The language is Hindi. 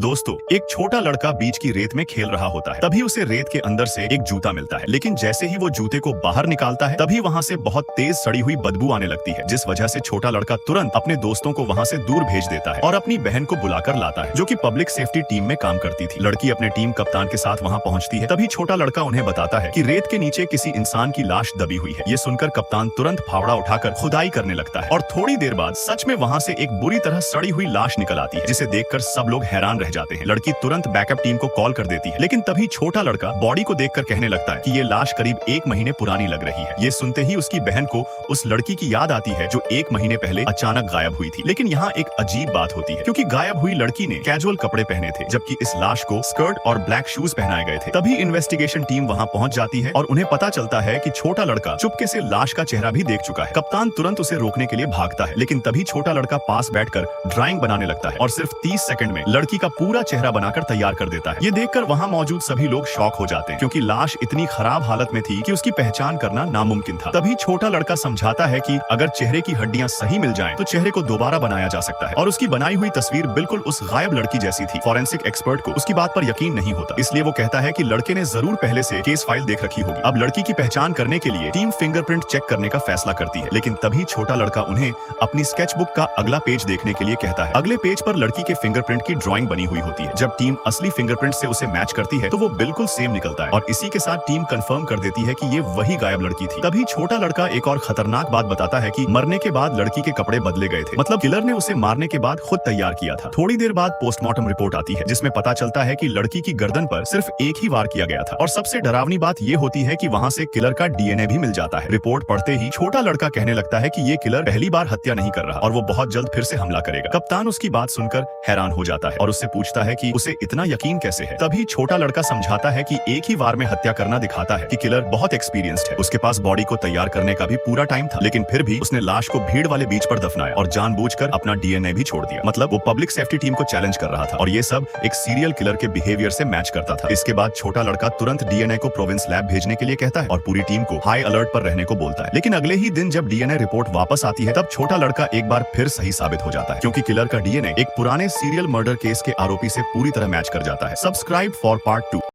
दोस्तों, एक छोटा लड़का बीच की रेत में खेल रहा होता है। तभी उसे रेत के अंदर से एक जूता मिलता है, लेकिन जैसे ही वो जूते को बाहर निकालता है तभी वहाँ से बहुत तेज सड़ी हुई बदबू आने लगती है, जिस वजह से छोटा लड़का तुरंत अपने दोस्तों को वहाँ से दूर भेज देता है और अपनी बहन को बुलाकर लाता है, जो कि पब्लिक सेफ्टी टीम में काम करती थी। लड़की अपने टीम कप्तान के साथ वहाँ पहुँचती है। तभी छोटा लड़का उन्हें बताता है कि रेत के नीचे किसी इंसान की लाश दबी हुई है। ये सुनकर कप्तान तुरंत फावड़ा उठाकर खुदाई करने लगता है और थोड़ी देर बाद सच में वहाँ से एक बुरी तरह सड़ी हुई लाश निकल आती है, जिसे देखकर सब लोग हैरान रह जाते हैं। लड़की तुरंत बैकअप टीम को कॉल कर देती है, लेकिन तभी छोटा लड़का बॉडी को देखकर कहने लगता है कि ये लाश करीब 1 महीने पुरानी लग रही है। ये सुनते ही उसकी बहन को उस लड़की की याद आती है जो 1 महीने पहले अचानक गायब हुई थी। लेकिन यहाँ एक अजीब बात होती है, क्योंकि गायब हुई लड़की ने कैजुअल कपड़े पहने थे, जबकि इस लाश को स्कर्ट और ब्लैक शूज पहनाए गए थे। तभी इन्वेस्टिगेशन टीम वहाँ पहुंच जाती है और उन्हें पता चलता है कि छोटा लड़का चुपके से लाश का चेहरा भी देख चुका है। कप्तान तुरंत उसे रोकने के लिए भागता है, लेकिन तभी छोटा लड़का पास बैठकर ड्राइंग बनाने लगता है और सिर्फ 30 सेकंड में लड़की का पूरा चेहरा बनाकर तैयार कर देता है। ये देखकर वहाँ मौजूद सभी लोग शॉक हो जाते हैं, क्योंकि लाश इतनी खराब हालत में थी कि उसकी पहचान करना नामुमकिन था। तभी छोटा लड़का समझाता है कि अगर चेहरे की हड्डियां सही मिल जाएं, तो चेहरे को दोबारा बनाया जा सकता है, और उसकी बनाई हुई तस्वीर बिल्कुल उस गायब लड़की जैसी थी। फॉरेंसिक एक्सपर्ट को उसकी बात पर यकीन नहीं होता, इसलिए वो कहता है कि लड़के ने जरूर पहले से केस फाइल देख रखी होगी। अब लड़की की पहचान करने के लिए टीम फिंगरप्रिंट चेक करने का फैसला करती है, लेकिन तभी छोटा लड़का उन्हें अपनी स्केचबुक का अगला पेज देखने के लिए कहता है। अगले पेज पर लड़की के फिंगरप्रिंट की ड्राइंग बनी हुई होती है। जब टीम असली फिंगरप्रिंट से उसे मैच करती है तो वो बिल्कुल सेम निकलता है, और इसी के साथ टीम कंफर्म कर देती है कि ये वही गायब लड़की थी। तभी छोटा लड़का एक और खतरनाक बात बताता है कि मरने के बाद लड़की के कपड़े बदले गए थे, मतलब किलर ने उसे मारने के बाद खुद तैयार किया था। थोड़ी देर बाद पोस्टमार्टम रिपोर्ट आती है, जिसमें पता चलता है कि लड़की की गर्दन पर सिर्फ एक ही वार किया गया था, और सबसे डरावनी बात ये होती है कि वहाँ से किलर का डीएनए भी मिल जाता है। रिपोर्ट पढ़ते ही छोटा लड़का कहने लगता है कि ये किलर पहली बार हत्या नहीं कर रहा और वो बहुत जल्द फिर से हमला करेगा। कप्तान उसकी बात सुनकर हैरान हो जाता है और उससे पूछता है कि उसे इतना यकीन कैसे है। तभी छोटा लड़का समझाता है कि एक ही वार में हत्या करना दिखाता है कि किलर बहुत एक्सपीरियंस्ड है। उसके पास बॉडी को तैयार करने का भी पूरा टाइम था, लेकिन फिर भी उसने लाश को भीड़ वाले बीच पर दफनाया और जानबूझकर अपना डीएनए भी छोड़ दिया। मतलब वो पब्लिक सेफ्टी टीम को चैलेंज कर रहा था, और ये सब एक सीरियल किलर के बिहेवियर से मैच करता था। इसके बाद छोटा लड़का तुरंत डीएनए को प्रोविंस लैब भेजने के लिए कहता है और पूरी टीम को हाई अलर्ट पर रहने को बोलता है। लेकिन अगले ही दिन जब डीएनए रिपोर्ट वापस आती है, तब छोटा लड़का एक बार फिर सही साबित हो जाता है, क्योंकि किलर का डीएनए एक पुराने सीरियल मर्डर केस के आरोपी से पूरी तरह मैच कर जाता है। Subscribe for part 2।